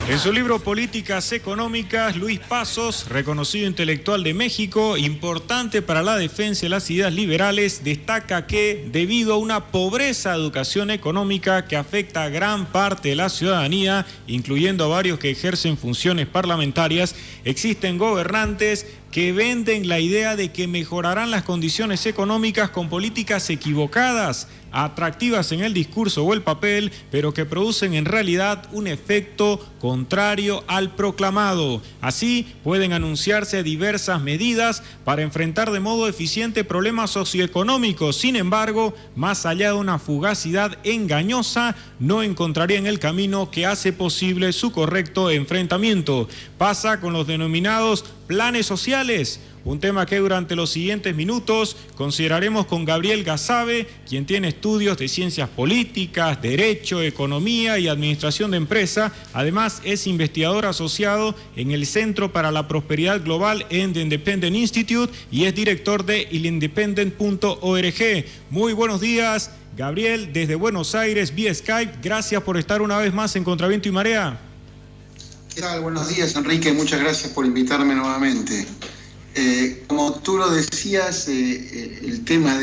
En su libro Políticas Económicas, Luis Pazos, reconocido intelectual de México, importante para la defensa de las ideas liberales, destaca que, debido a una pobreza de educación económica que afecta a gran parte de la ciudadanía, incluyendo a varios que ejercen funciones parlamentarias, existen gobernantes que venden la idea de que mejorarán las condiciones económicas con políticas equivocadas, atractivas en el discurso o el papel, pero que producen en realidad un efecto contrario al proclamado. Así, pueden anunciarse diversas medidas para enfrentar de modo eficiente problemas socioeconómicos. Sin embargo, más allá de una fugacidad engañosa, no encontrarían el camino que hace posible su correcto enfrentamiento. Pasa con los denominados planes sociales, un tema que durante los siguientes minutos consideraremos con Gabriel Gasabe, quien tiene estudios de ciencias políticas, derecho, economía y administración de empresa. Además, es investigador asociado en el Centro para la Prosperidad Global en The Independent Institute y es director de elindependent.org. Muy buenos días, Gabriel, desde Buenos Aires, vía Skype. Gracias por estar una vez más en Contraviento y Marea. ¿Qué tal? Buenos días, Enrique. Muchas gracias por invitarme nuevamente. Como tú lo decías, el tema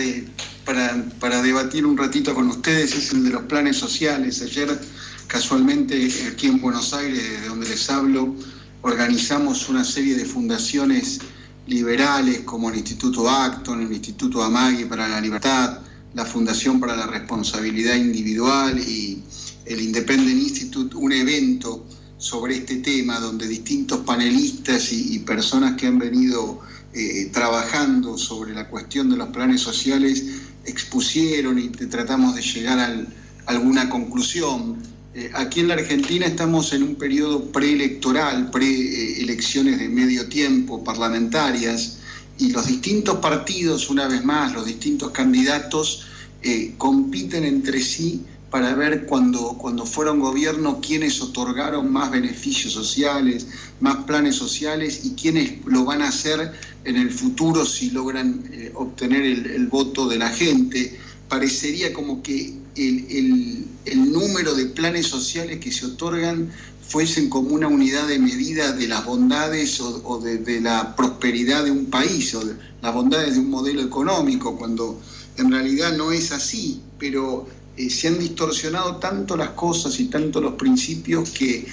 para debatir un ratito con ustedes es el de los planes sociales. Ayer, casualmente, aquí en Buenos Aires, desde donde les hablo, organizamos una serie de fundaciones liberales como el Instituto Acton, el Instituto Amagui para la Libertad, la Fundación para la Responsabilidad Individual y el Independent Institute, un evento sobre este tema, donde distintos panelistas y personas que han venido trabajando sobre la cuestión de los planes sociales expusieron y tratamos de llegar a alguna conclusión. Aquí en la Argentina estamos en un periodo preelectoral, preelecciones de medio tiempo parlamentarias, y los distintos partidos, una vez más, los distintos candidatos compiten entre sí para ver cuando fueron gobierno quiénes otorgaron más beneficios sociales, más planes sociales y quiénes lo van a hacer en el futuro si logran obtener el voto de la gente. Parecería como que el número de planes sociales que se otorgan fuesen como una unidad de medida de las bondades o de la prosperidad de un país o de las bondades de un modelo económico, cuando en realidad no es así, pero se han distorsionado tanto las cosas y tanto los principios que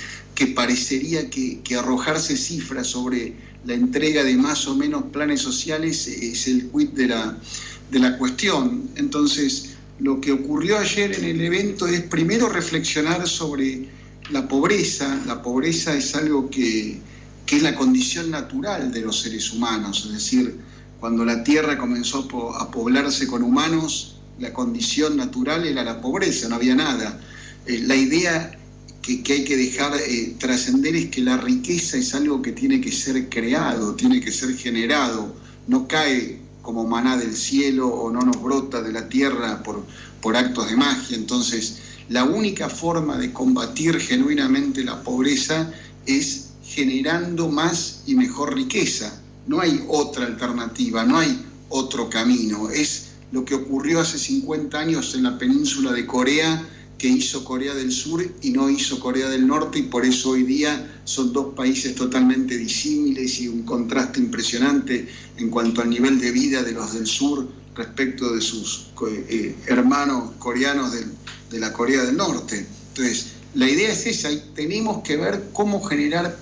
parecería que arrojarse cifras sobre la entrega de más o menos planes sociales es el quid de la cuestión. Entonces, lo que ocurrió ayer en el evento es primero reflexionar sobre la pobreza. La pobreza es algo que es la condición natural de los seres humanos, es decir, cuando la tierra comenzó a poblarse con humanos, la condición natural era la pobreza, no había nada. La idea que hay que dejar trascender es que la riqueza es algo que tiene que ser creado, tiene que ser generado, no cae como maná del cielo o no nos brota de la tierra por actos de magia. Entonces, la única forma de combatir genuinamente la pobreza es generando más y mejor riqueza. No hay otra alternativa, no hay otro camino. Es lo que ocurrió hace 50 años en la península de Corea, que hizo Corea del Sur y no hizo Corea del Norte, y por eso hoy día son dos países totalmente disímiles y un contraste impresionante en cuanto al nivel de vida de los del sur respecto de sus hermanos coreanos de la Corea del Norte. Entonces, la idea es esa, y tenemos que ver cómo generar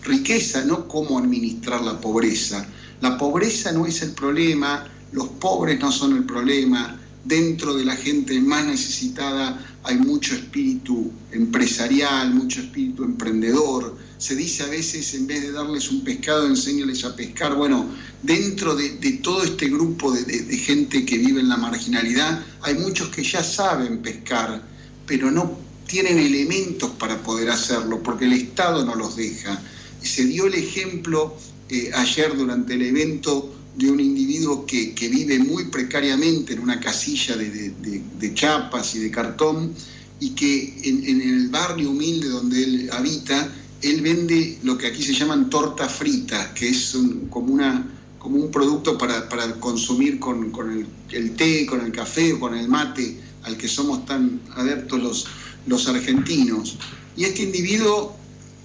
riqueza, no cómo administrar la pobreza. La pobreza no es el problema, los pobres no son el problema. Dentro de la gente más necesitada hay mucho espíritu empresarial, mucho espíritu emprendedor. Se dice a veces, en vez de darles un pescado, enséñales a pescar. Bueno, dentro de todo este grupo de gente que vive en la marginalidad, hay muchos que ya saben pescar, pero no tienen elementos para poder hacerlo, porque el Estado no los deja. Se dio el ejemplo ayer durante el evento de un individuo que vive muy precariamente en una casilla de chapas y de cartón, y que en el barrio humilde donde él habita, él vende lo que aquí se llaman tortas fritas, que es como un producto para consumir con el té, con el café o con el mate, al que somos tan adeptos los argentinos. Y este individuo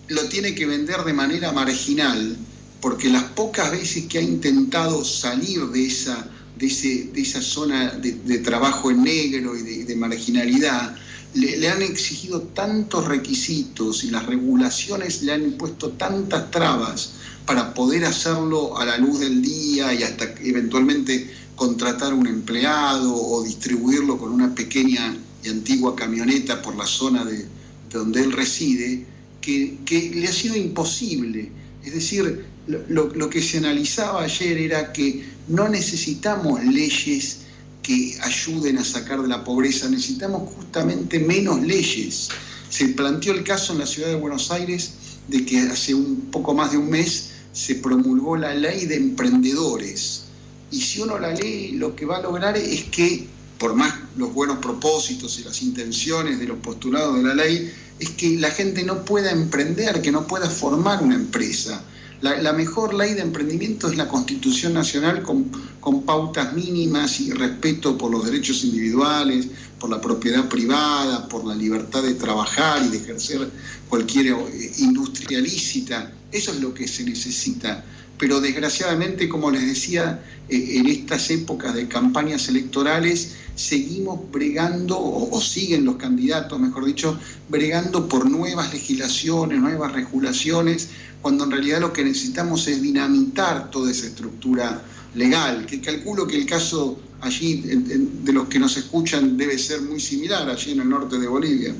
lo tiene que vender de manera marginal, porque las pocas veces que ha intentado salir de esa zona de trabajo en negro y de marginalidad, le han exigido tantos requisitos y las regulaciones le han impuesto tantas trabas para poder hacerlo a la luz del día y hasta eventualmente contratar un empleado o distribuirlo con una pequeña y antigua camioneta por la zona de donde él reside, que le ha sido imposible. Es decir, lo que se analizaba ayer era que no necesitamos leyes que ayuden a sacar de la pobreza, necesitamos justamente menos leyes. Se planteó el caso en la ciudad de Buenos Aires de que hace un poco más de un mes se promulgó la ley de emprendedores. Y si uno la lee, lo que va a lograr es que, por más los buenos propósitos y las intenciones de los postulados de la ley, es que la gente no pueda emprender, que no pueda formar una empresa. La mejor ley de emprendimiento es la Constitución Nacional con pautas mínimas y respeto por los derechos individuales, por la propiedad privada, por la libertad de trabajar y de ejercer cualquier industria lícita. Eso es lo que se necesita. Pero desgraciadamente, como les decía, en estas épocas de campañas electorales seguimos bregando, o siguen los candidatos, mejor dicho, bregando por nuevas legislaciones, nuevas regulaciones, cuando en realidad lo que necesitamos es dinamitar toda esa estructura legal, que calculo que el caso allí de los que nos escuchan debe ser muy similar allí en el norte de Bolivia.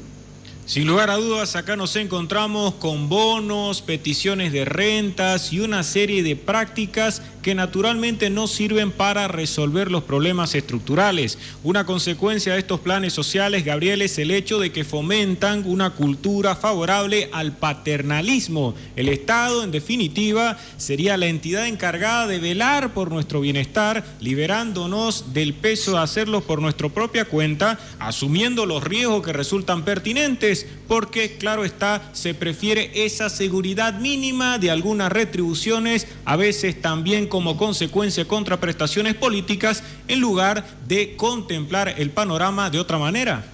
Sin lugar a dudas, acá nos encontramos con bonos, peticiones de rentas y una serie de prácticas que naturalmente no sirven para resolver los problemas estructurales. Una consecuencia de estos planes sociales, Gabriel, es el hecho de que fomentan una cultura favorable al paternalismo. El Estado, en definitiva, sería la entidad encargada de velar por nuestro bienestar, liberándonos del peso de hacerlo por nuestra propia cuenta, asumiendo los riesgos que resultan pertinentes, porque, claro está, se prefiere esa seguridad mínima de algunas retribuciones, a veces también como consecuencia de contraprestaciones políticas, en lugar de contemplar el panorama de otra manera.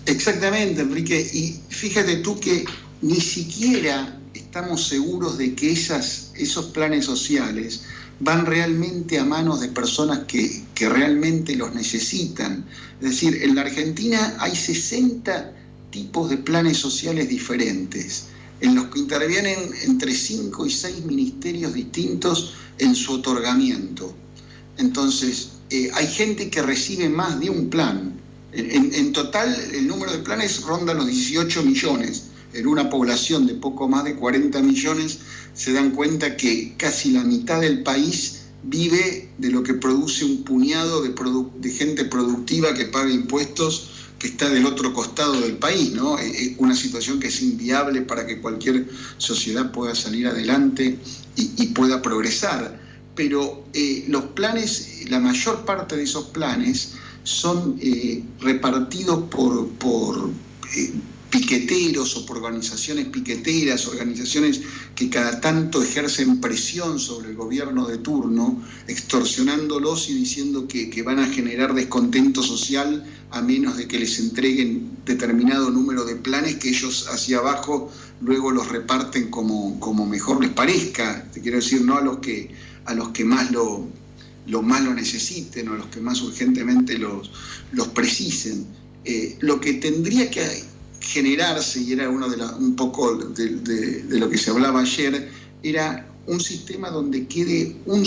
Exactamente, Enrique, y fíjate tú que ni siquiera estamos seguros de que esos planes sociales van realmente a manos de personas que realmente los necesitan. Es decir, en la Argentina hay 60 tipos de planes sociales diferentes, en los que intervienen entre 5 y 6 ministerios distintos en su otorgamiento. Entonces, hay gente que recibe más de un plan. En total, el número de planes ronda los 18 millones. En una población de poco más de 40 millones, se dan cuenta que casi la mitad del país vive de lo que produce un puñado de gente productiva que paga impuestos, que está del otro costado del país, ¿no? Una situación que es inviable para que cualquier sociedad pueda salir adelante y pueda progresar. Pero los planes, la mayor parte de esos planes son repartidos por piqueteros o por organizaciones piqueteras, organizaciones que cada tanto ejercen presión sobre el gobierno de turno, extorsionándolos y diciendo que van a generar descontento social a menos de que les entreguen determinado número de planes que ellos hacia abajo luego los reparten como mejor les parezca. Te quiero decir, no a los que más lo necesiten o a los que más urgentemente los precisen. Lo que tendría que generarse, y era un poco de lo que se hablaba ayer, era un sistema donde quede una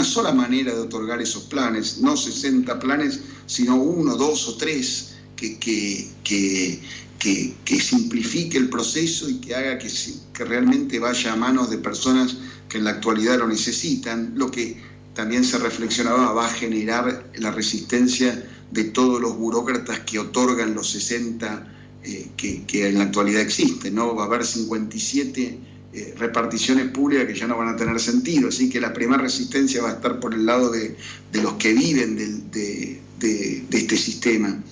sola manera de otorgar esos planes, no 60 planes, sino 1, 2 o 3, que simplifique el proceso y que haga que realmente vaya a manos de personas que en la actualidad lo necesitan. Lo que también se reflexionaba, va a generar la resistencia de todos los burócratas que otorgan los 60 que en la actualidad existen, ¿no? Va a haber 57 reparticiones públicas que ya no van a tener sentido, así que la primera resistencia va a estar por el lado de los que viven de este sistema,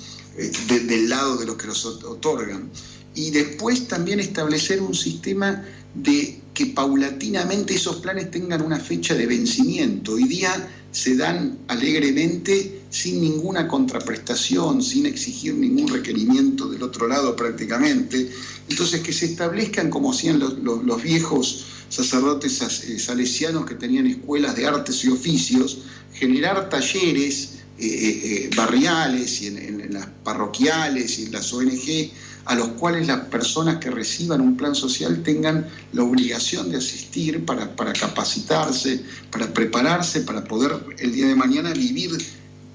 del lado de los que los otorgan. Y después también establecer un sistema de que paulatinamente esos planes tengan una fecha de vencimiento. Hoy día se dan alegremente sin ninguna contraprestación, sin exigir ningún requerimiento del otro lado prácticamente. Entonces, que se establezcan, como hacían los viejos sacerdotes salesianos que tenían escuelas de artes y oficios, generar talleres barriales y en las parroquiales y en las ONG, a los cuales las personas que reciban un plan social tengan la obligación de asistir para capacitarse, para prepararse, para poder el día de mañana vivir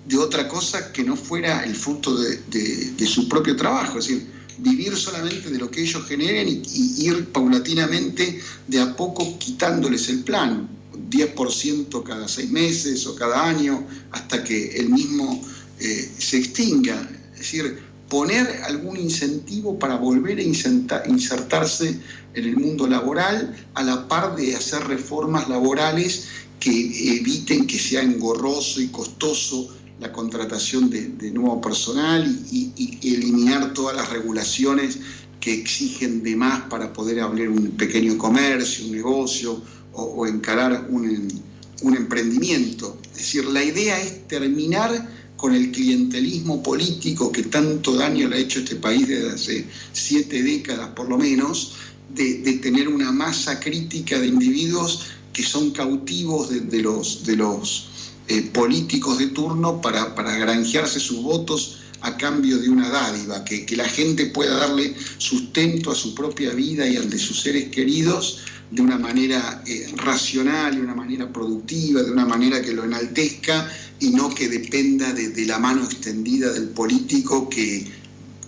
de otra cosa que no fuera el fruto de su propio trabajo, es decir, vivir solamente de lo que ellos generen y ir paulatinamente de a poco quitándoles el plan, 10% cada 6 meses o cada año, hasta que el mismo se extinga. Es decir, poner algún incentivo para volver a insertarse en el mundo laboral, a la par de hacer reformas laborales que eviten que sea engorroso y costoso la contratación de nuevo personal y eliminar todas las regulaciones que exigen de más para poder abrir un pequeño comercio, un negocio o encarar un emprendimiento. Es decir, la idea es terminar con el clientelismo político que tanto daño le ha hecho a este país desde hace 7 décadas por lo menos, de tener una masa crítica de individuos que son cautivos de los políticos de turno para granjearse sus votos a cambio de una dádiva, que la gente pueda darle sustento a su propia vida y al de sus seres queridos de una manera racional, de una manera productiva, de una manera que lo enaltezca y no que dependa de la mano extendida del político que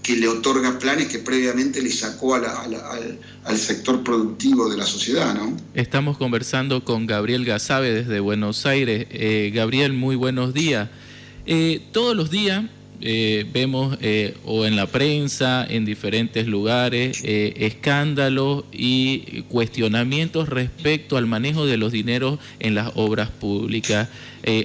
le otorga planes que previamente le sacó al sector productivo de la sociedad, ¿no? Estamos conversando con Gabriel Gasabe desde Buenos Aires. Gabriel, muy buenos días. Todos los días vemos o en la prensa, en diferentes lugares, escándalos y cuestionamientos respecto al manejo de los dineros en las obras públicas.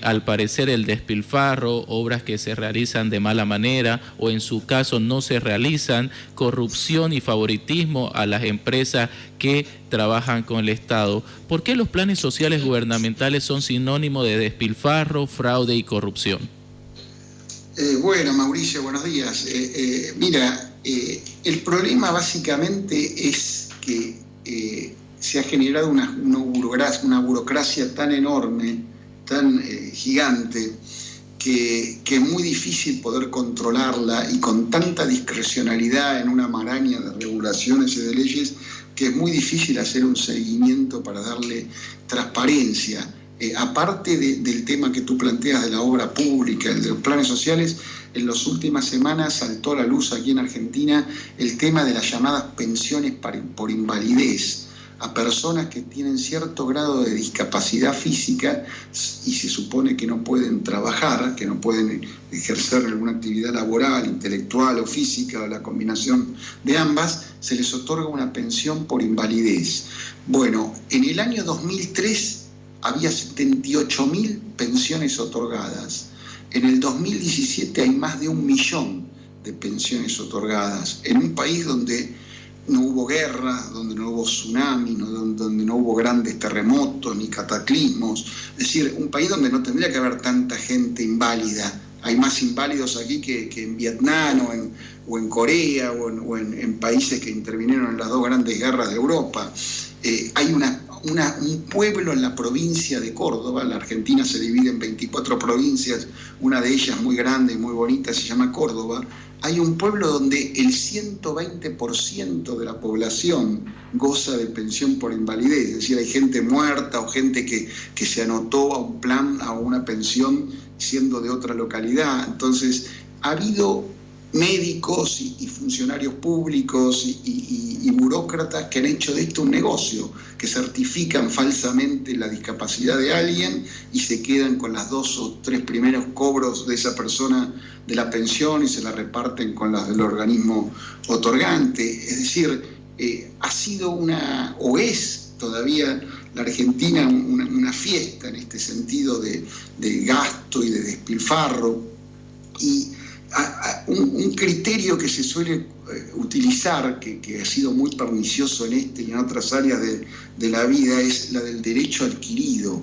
Al parecer el despilfarro, obras que se realizan de mala manera o en su caso no se realizan, corrupción y favoritismo a las empresas que trabajan con el Estado. ¿Por qué los planes sociales gubernamentales son sinónimo de despilfarro, fraude y corrupción? Bueno, Mauricio, buenos días. Mira, el problema básicamente es que se ha generado una burocracia tan enorme, tan gigante, que es muy difícil poder controlarla, y con tanta discrecionalidad en una maraña de regulaciones y de leyes que es muy difícil hacer un seguimiento para darle transparencia. Aparte del tema que tú planteas de la obra pública, el de los planes sociales, en las últimas semanas saltó a la luz aquí en Argentina el tema de las llamadas pensiones por invalidez a personas que tienen cierto grado de discapacidad física y se supone que no pueden trabajar, que no pueden ejercer alguna actividad laboral, intelectual o física, o la combinación de ambas, se les otorga una pensión por invalidez. Bueno, en el año 2003 había 78.000 pensiones otorgadas. En el 2017 hay más de 1 millón de pensiones otorgadas, en un país donde no hubo guerra, donde no hubo tsunami, donde no hubo grandes terremotos ni cataclismos. Es decir, un país donde no tendría que haber tanta gente inválida. Hay más inválidos aquí que en Vietnam o en Corea o en países que intervinieron en las 2 grandes guerras de Europa. Hay un pueblo en la provincia de Córdoba. La Argentina se divide en 24 provincias, una de ellas muy grande y muy bonita se llama Córdoba. Hay un pueblo donde el 120% de la población goza de pensión por invalidez, es decir, hay gente muerta o gente que se anotó a un plan, a una pensión siendo de otra localidad. Entonces, ha habido médicos y funcionarios públicos y burócratas que han hecho de esto un negocio, que certifican falsamente la discapacidad de alguien y se quedan con las 2 o 3 primeros cobros de esa persona de la pensión y se la reparten con las del organismo otorgante. Es decir, ha sido o es todavía la Argentina una fiesta en este sentido de gasto y de despilfarro. Y un criterio que se suele utilizar, que ha sido muy pernicioso en este y en otras áreas de la vida, es la del derecho adquirido.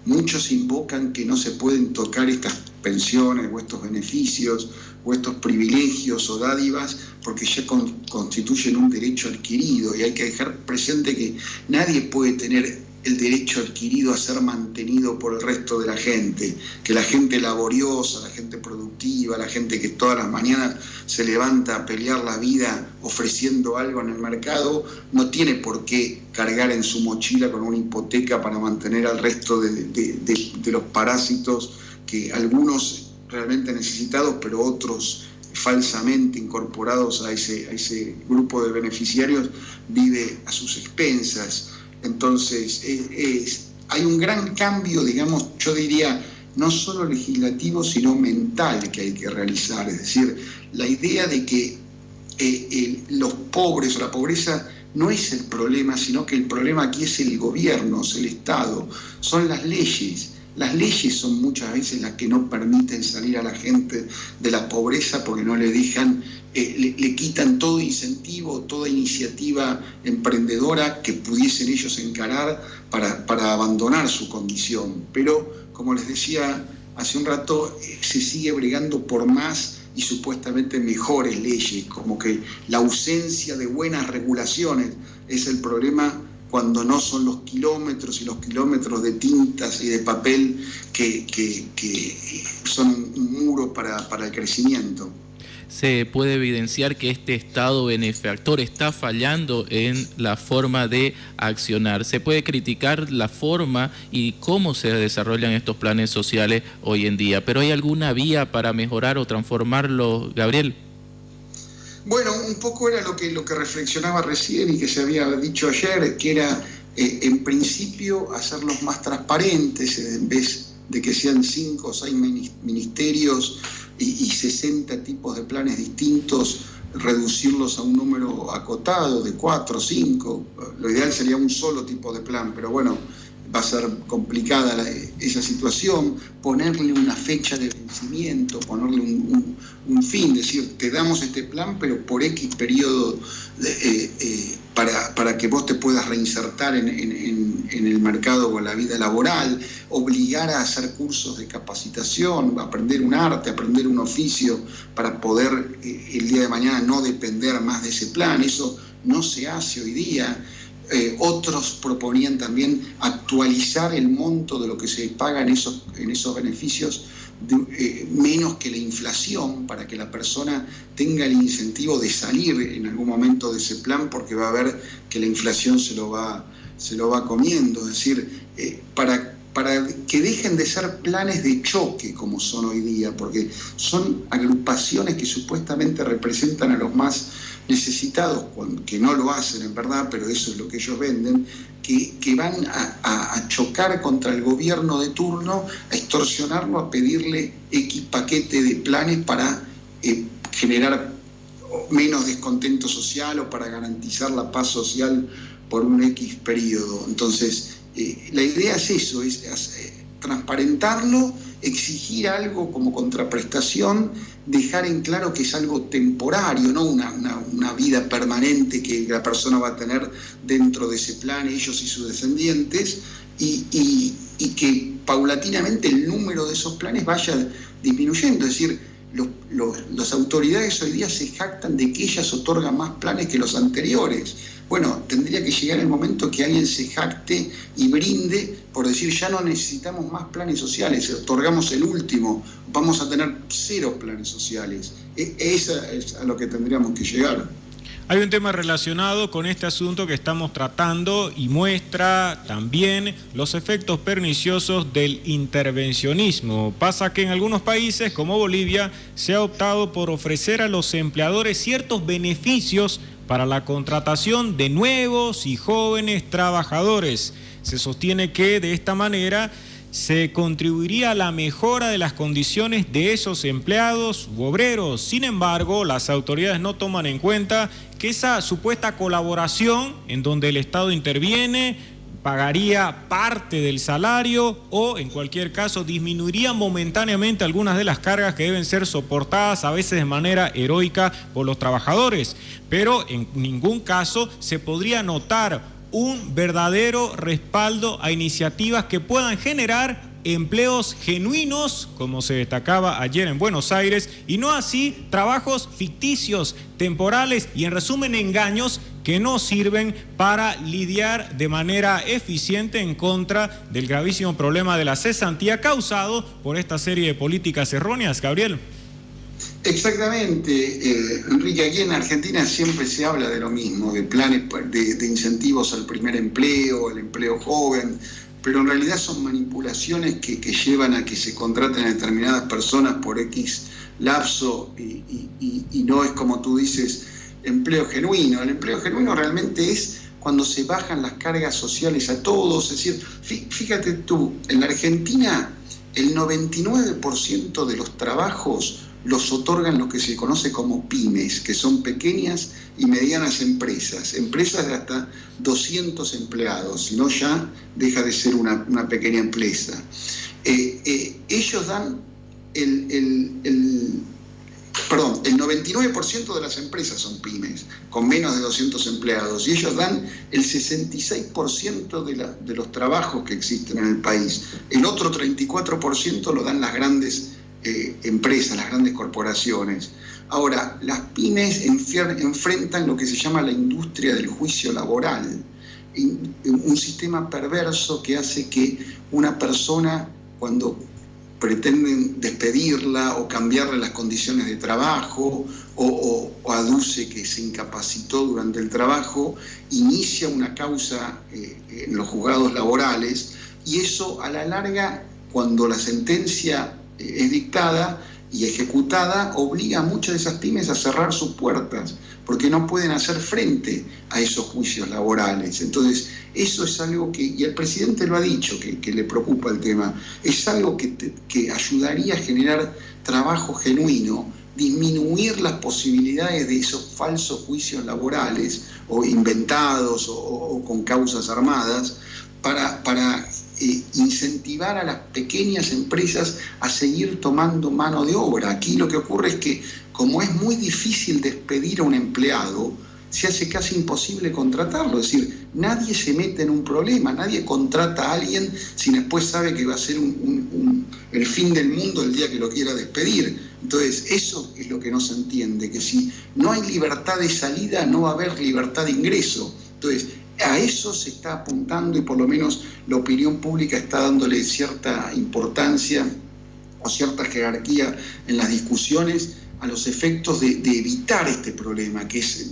muchos invocan que no se pueden tocar estas pensiones o estos beneficios o estos privilegios o dádivas porque ya constituyen un derecho adquirido, y hay que dejar presente que nadie puede tener el derecho adquirido a ser mantenido por el resto de la gente, que la gente laboriosa, la gente productiva, la gente que todas las mañanas se levanta a pelear la vida ofreciendo algo en el mercado, no tiene por qué cargar en su mochila con una hipoteca para mantener al resto de los parásitos, que algunos realmente necesitados, pero otros falsamente incorporados a ese grupo de beneficiarios, vive a sus expensas. Entonces, hay un gran cambio, digamos, yo diría, no solo legislativo, sino mental que hay que realizar. Es decir, la idea de que los pobres o la pobreza no es el problema, sino que el problema aquí es el gobierno, es el Estado, son las leyes. Las leyes son muchas veces las que no permiten salir a la gente de la pobreza porque no le dejan, le quitan todo incentivo, toda iniciativa emprendedora que pudiesen ellos encarar para abandonar su condición. Pero, como les decía hace un rato, se sigue bregando por más y supuestamente mejores leyes, como que la ausencia de buenas regulaciones es el problema, cuando no son los kilómetros y los kilómetros de tintas y de papel que son un muro para el crecimiento. Se puede evidenciar que este Estado benefactor está fallando en la forma de accionar. Se puede criticar la forma y cómo se desarrollan estos planes sociales hoy en día, pero ¿hay alguna vía para mejorar o transformarlo, Gabriel? Bueno, un poco era lo que reflexionaba recién y que se había dicho ayer, que era en principio hacerlos más transparentes, en vez de que sean 5 o 6 ministerios y 60 tipos de planes distintos, reducirlos a un número acotado de 4 o 5. Lo ideal sería un solo tipo de plan, pero bueno, va a ser complicada esa situación. Ponerle una fecha de vencimiento, ponerle un fin, decir, te damos este plan, pero por X periodo para que vos te puedas reinsertar en el mercado o en la vida laboral, obligar a hacer cursos de capacitación, aprender un arte, aprender un oficio, para poder el día de mañana no depender más de ese plan. Eso no se hace hoy día. Otros proponían también actualizar el monto de lo que se paga en esos beneficios, menos que la inflación, para que la persona tenga el incentivo de salir en algún momento de ese plan, porque va a ver que la inflación se lo va comiendo. Es decir, para que dejen de ser planes de choque como son hoy día, porque son agrupaciones que supuestamente representan a los más necesitados, que no lo hacen en verdad, pero eso es lo que ellos venden, que van a chocar contra el gobierno de turno, a extorsionarlo, a pedirle X paquete de planes para generar menos descontento social o para garantizar la paz social por un X periodo. Entonces, la idea es eso, es transparentarlo, exigir algo como contraprestación, dejar en claro que es algo temporario, no una vida permanente que la persona va a tener dentro de ese plan, ellos y sus descendientes, y que paulatinamente el número de esos planes vaya disminuyendo. Es decir, las autoridades hoy día se jactan de que ellas otorgan más planes que los anteriores. Bueno, tendría que llegar el momento que alguien se jacte y brinde por decir, ya no necesitamos más planes sociales, otorgamos el último, vamos a tener 0 planes sociales. Esa es a lo que tendríamos que llegar. Hay un tema relacionado con este asunto que estamos tratando y muestra también los efectos perniciosos del intervencionismo. Pasa que en algunos países, como Bolivia, se ha optado por ofrecer a los empleadores ciertos beneficios para la contratación de nuevos y jóvenes trabajadores. Se sostiene que de esta manera se contribuiría a la mejora de las condiciones de esos empleados u obreros. Sin embargo, las autoridades no toman en cuenta que esa supuesta colaboración en donde el Estado interviene pagaría parte del salario o, en cualquier caso, disminuiría momentáneamente algunas de las cargas que deben ser soportadas a veces de manera heroica por los trabajadores. Pero en ningún caso se podría notar un verdadero respaldo a iniciativas que puedan generar empleos genuinos, como se destacaba ayer en Buenos Aires, y no así trabajos ficticios, temporales y en resumen engaños que no sirven para lidiar de manera eficiente en contra del gravísimo problema de la cesantía causado por esta serie de políticas erróneas. Gabriel. Exactamente, Enrique, aquí en Argentina siempre se habla de lo mismo, de planes de incentivos al primer empleo, al empleo joven, pero en realidad son manipulaciones que llevan a que se contraten a determinadas personas por X lapso y no es, como tú dices, empleo genuino. El empleo genuino realmente es cuando se bajan las cargas sociales a todos. Es decir, fíjate tú, en la Argentina el 99% de los trabajos los otorgan lo que se conoce como pymes, que son pequeñas y medianas empresas de hasta 200 empleados, si no ya deja de ser una pequeña empresa. Ellos dan el 99% de las empresas son pymes, con menos de 200 empleados, y ellos dan el 66% de los trabajos que existen en el país. El otro 34% lo dan las grandes empresas, las grandes corporaciones. Ahora, las pymes enfrentan lo que se llama la industria del juicio laboral, un sistema perverso que hace que una persona, cuando pretenden despedirla o cambiarle las condiciones de trabajo o aduce que se incapacitó durante el trabajo, inicia una causa en los juzgados laborales, y eso a la larga, cuando la sentencia es dictada y ejecutada, obliga a muchas de esas pymes a cerrar sus puertas porque no pueden hacer frente a esos juicios laborales. Entonces, eso es algo que, y el presidente lo ha dicho, que le preocupa el tema, es algo que ayudaría a generar trabajo genuino, disminuir las posibilidades de esos falsos juicios laborales o inventados o con causas armadas para incentivar a las pequeñas empresas a seguir tomando mano de obra. Aquí lo que ocurre es que, como es muy difícil despedir a un empleado, se hace casi imposible contratarlo. Es decir, nadie se mete en un problema, nadie contrata a alguien si después sabe que va a ser el fin del mundo el día que lo quiera despedir. Entonces, eso es lo que no se entiende, que si no hay libertad de salida, no va a haber libertad de ingreso. Entonces, a eso se está apuntando, y por lo menos la opinión pública está dándole cierta importancia o cierta jerarquía en las discusiones a los efectos de evitar este problema, que es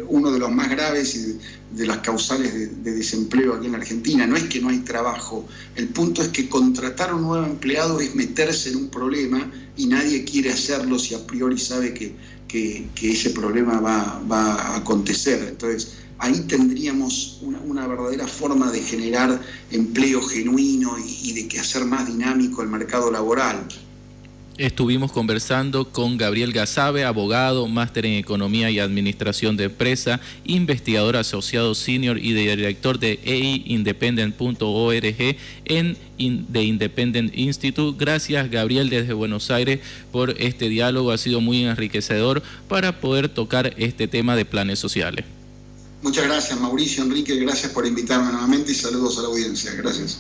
uno de los más graves y de las causales de desempleo aquí en la Argentina. No es que no hay trabajo, el punto es que contratar a un nuevo empleado es meterse en un problema y nadie quiere hacerlo si a priori sabe que ese problema va a acontecer. Entonces, ahí tendríamos una verdadera forma de generar empleo genuino y de hacer más dinámico el mercado laboral. Estuvimos conversando con Gabriel Gasabe, abogado, máster en Economía y Administración de Empresa, investigador asociado senior y director de eiindependent.org de Independent Institute. Gracias, Gabriel, desde Buenos Aires, por este diálogo. Ha sido muy enriquecedor para poder tocar este tema de planes sociales. Muchas gracias, Mauricio, Enrique, gracias por invitarme nuevamente y saludos a la audiencia. Gracias.